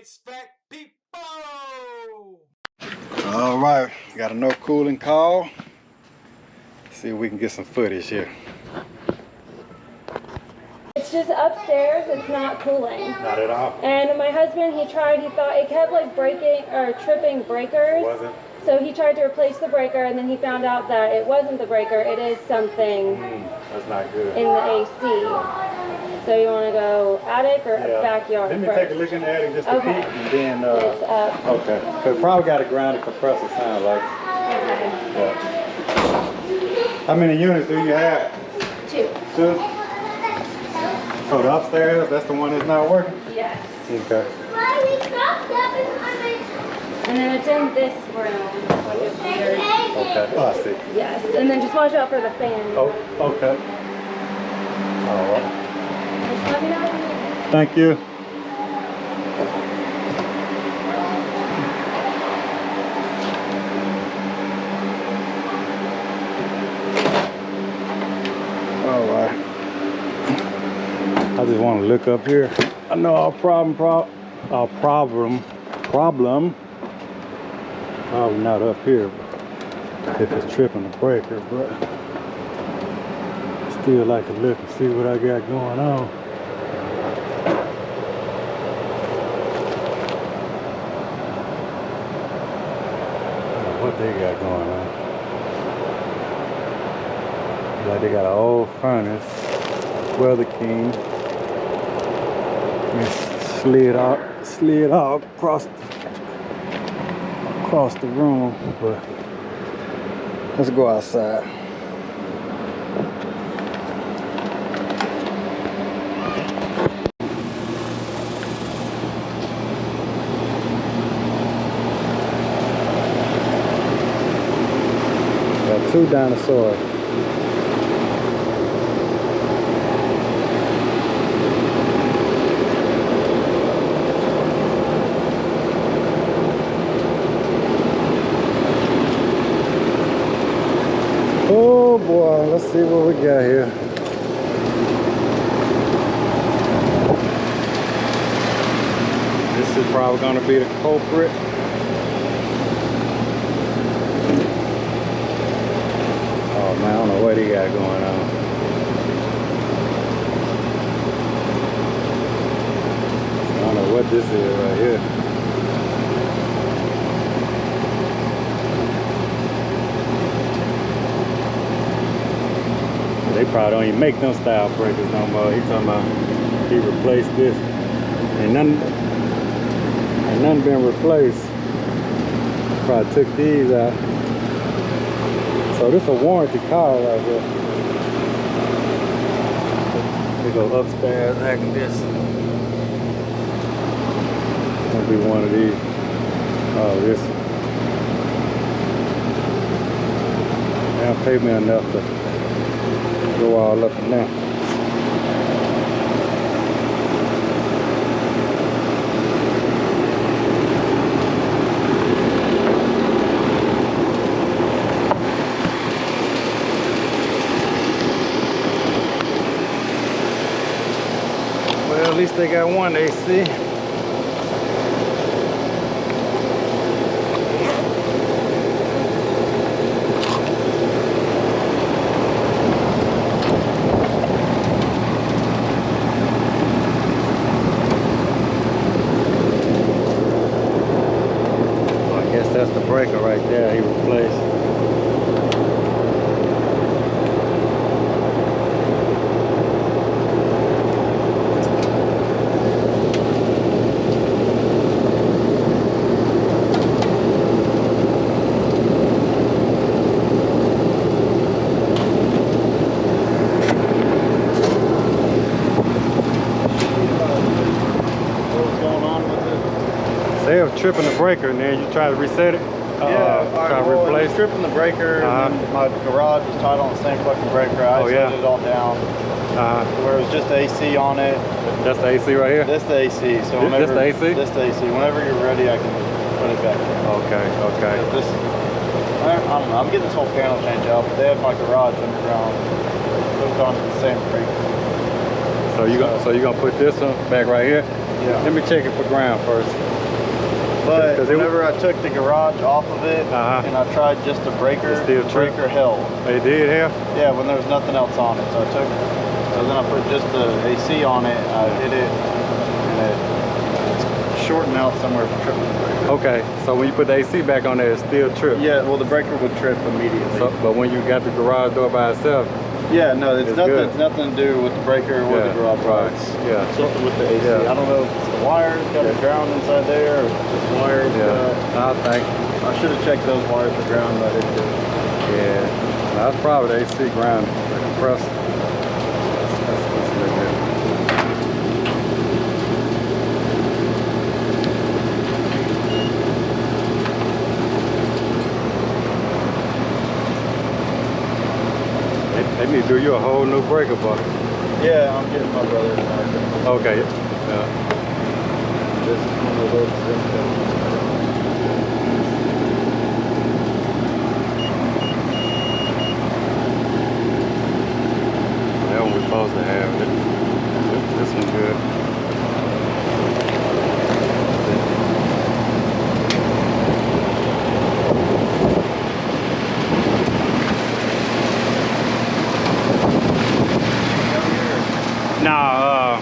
HVAC people! All right, got a no cooling call. Let's see if we can get some footage here. It's just upstairs, it's not cooling. Not at all. And my husband, he thought it kept like breaking or tripping breakers. Wasn't? So he tried to replace the breaker and then he found out that it wasn't the breaker, it is something That's not good. in the AC. So you want to go attic or backyard? Let me first? take a look in the attic just to peek and then It's up. okay. So probably got a grounded compressor sound like. Okay. Yeah. How many units do you have? 2. 2? So the upstairs, that's the one that's not working? Yes. Okay. And then it's in this room. Okay. Oh, I see. Yes. And then just watch out for the fan. Oh, okay. All right. Just let me know. Thank you. All right. I just want to look up here. I know our problem probably not up here if it's tripping the breaker, but still like to look and see what I got going on. What they got going on? Like they got an old furnace, Weather King. Slid out across the room, but let's go outside. Got 2 dinosaurs. Oh boy, let's see what we got here. This is probably going to be the culprit. Oh man, I don't know what he got going on. I don't know what this is right here. They probably don't even make them style breakers no more. He talking about he replaced this. Ain't nothing been replaced. Probably took these out. So this is a warranty car right here. We go upstairs acting this. Gonna be one of these. Oh, this. They don't pay me enough to go all up and down. Well, at least they got one AC. That's the breaker right there he replaced. What's going on with it? They were tripping the breaker and then you try to reset it? Try to replace it? Tripping the breaker, and then my garage was tied on the same fucking breaker. I isolated it all down. Where it was just AC on it. That's the AC right here? That's the AC. So This the AC? That's the AC. Whenever you're ready, I can put it back. Okay, okay. This, I don't know. I'm getting this whole panel change out, but they have my garage underground hooked onto the same breaker. So So you gonna put this one back right here? Yeah. Let me check it for ground first. But whenever I took the garage off of it and I tried just a breaker, the breaker held. It did hell? Yeah, when there was nothing else on it. So then I put just the AC on it, I hit it, and it's shorting out somewhere for tripping the breaker. Okay, so when you put the AC back on there, it still trips? Yeah, well the breaker would trip immediately. So, but when you got the garage door by itself? Yeah, no, it's nothing to do with the breaker or the garage door. Yeah. It's something with the AC. I don't know if it's the wires, got a ground inside there, or just wires. I think. I should have checked those wires for ground, but I didn't do it. Yeah, that's probably the AC ground, the compressor. That's really good. They need to do you a whole new breaker bucket. Yeah, I'm getting my brother tonight. Okay. Yeah. This is one of those. That one we're supposed to have. This one good. Nah,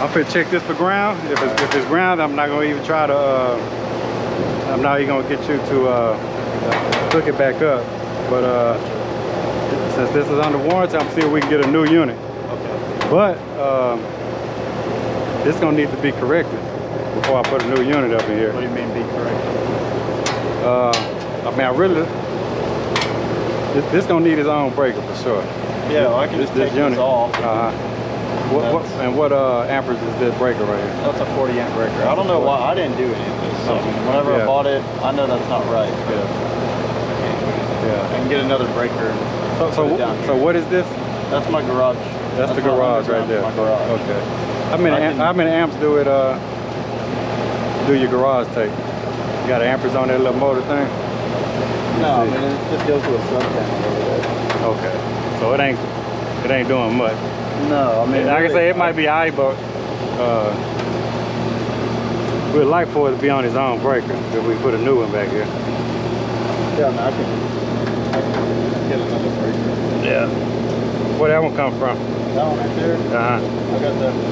I'm finna check this for ground. If it's ground, I'm not gonna even try to. I'm not even gonna get you to hook it back up. But since this is under warranty, I'm seeing if we can get a new unit. Okay. But this gonna need to be corrected before I put a new unit up in here. What do you mean be corrected? I mean, I really. This gonna need its own breaker for sure. Yeah, well, I can just take this off. What amperes is this breaker right here? That's a 40 amp breaker. I don't know why I didn't do any of this. So whenever I bought it, I know that's not right. Yeah. I can get another breaker. So what is this? That's my garage. That's the garage right there. My garage. Okay. How many amps do it? Do your garage take? You got amperes on that little motor thing? No, I mean it just goes to a sub panel over there. Okay. So it ain't doing much. No, I mean like I say, it might be high, but we'd like for it to be on its own breaker if we put a new one back here. Yeah, I can get another breaker. Yeah. Where that one come from? That one right there? I got that one.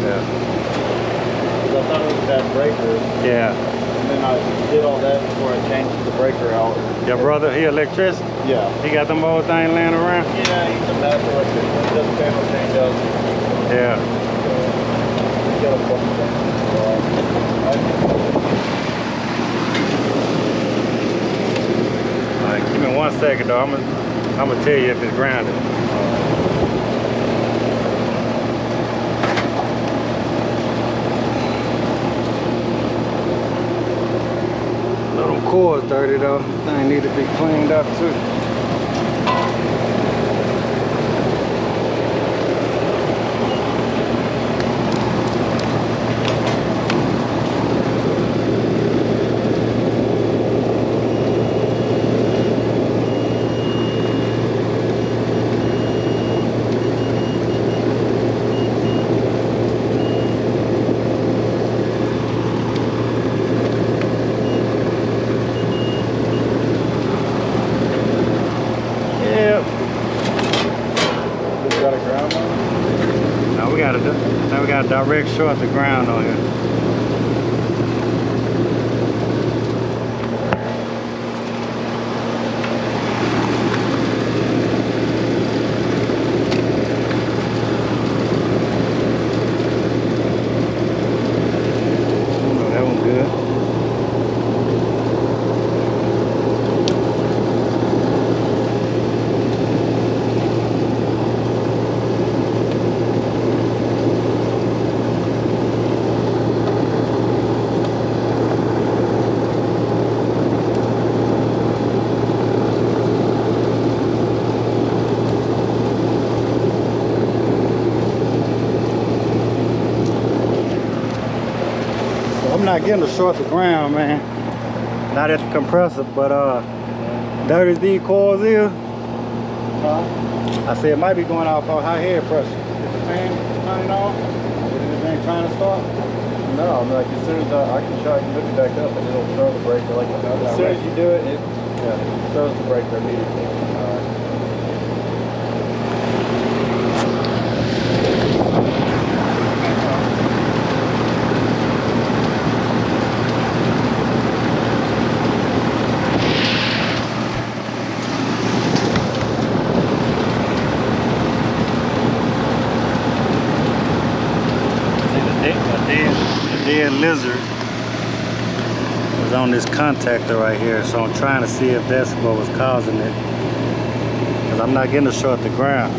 Yeah. Because I thought it was a bad breaker. Yeah. And then I did all that before I changed the breaker out. Your brother, he electrician? Yeah. He got them old thing laying around? Yeah, he's a master electrician. He does panel change outs. Yeah. He's got a bunch of things. Alright, give me 1 second though. I'm gonna tell you if it's grounded. Little cords dirty though. Thing need to be cleaned up too. Now we got a direct short at the ground on here. Oh, that one's good. I'm not getting to short the ground, man. Not at the compressor, but dirty as these coils is. I said it might be going off on high head pressure. fan turning off? Did anything trying to start? No, I'm like, as soon as I can try to hook it back up and it'll throw the breaker like as soon as you do it, it throws the breaker immediately. A dead lizard is on this contactor right here, so I'm trying to see if that's what was causing it, because I'm not getting a show at the ground.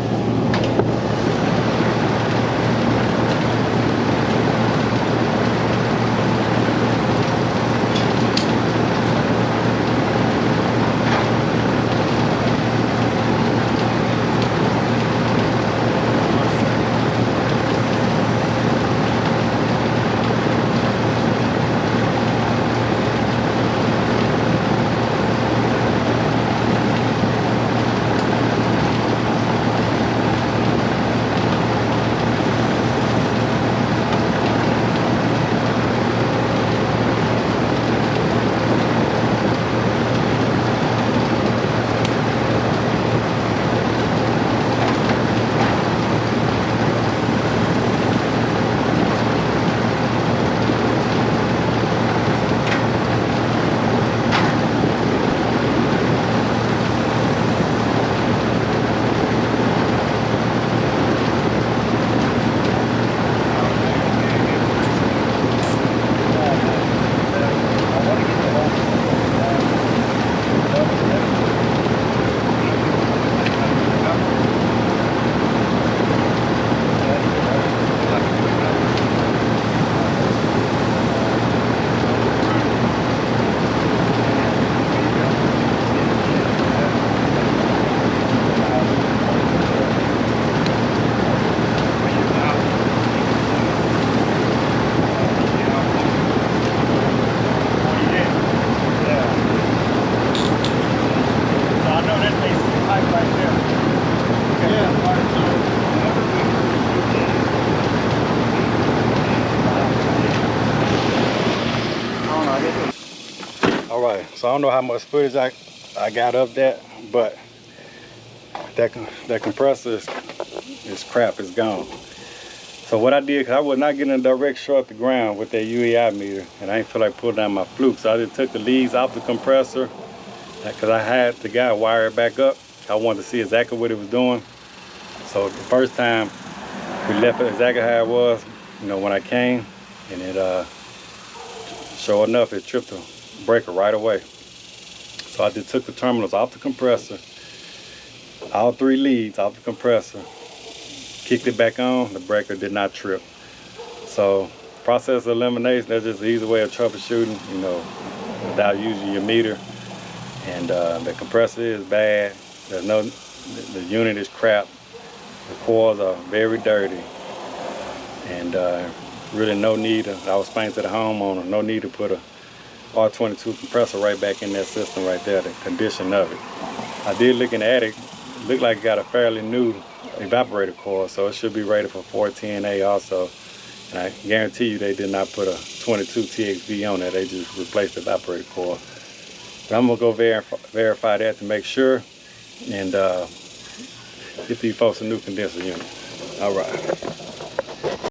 Alright, so I don't know how much footage I got of that, but that compressor is crap, it's gone. So what I did, because I was not getting a direct short at the ground with that UEI meter, and I didn't feel like pulling down my fluke, so I just took the leads off the compressor, because I had the guy wire it back up. I wanted to see exactly what it was doing. So the first time we left it exactly how it was, you know, when I came, and it sure enough, it tripped the breaker right away. So I just took the terminals off the compressor, all 3 leads off the compressor, kicked it back on, the breaker did not trip. So process of elimination, that's just an easy way of troubleshooting, you know, without using your meter. And the compressor is bad, there's no, the unit is crap, the coils are very dirty, and really no need to, I was explaining to the homeowner, no need to put a R22 compressor right back in that system right there, the condition of it. I did look in the attic, it looked like it got a fairly new evaporator coil, so it should be rated for 410A also. And I guarantee you they did not put a 22 TXV on there, they just replaced the evaporator coil. But I'm gonna go verify that to make sure, and get these folks a new condenser unit. All right.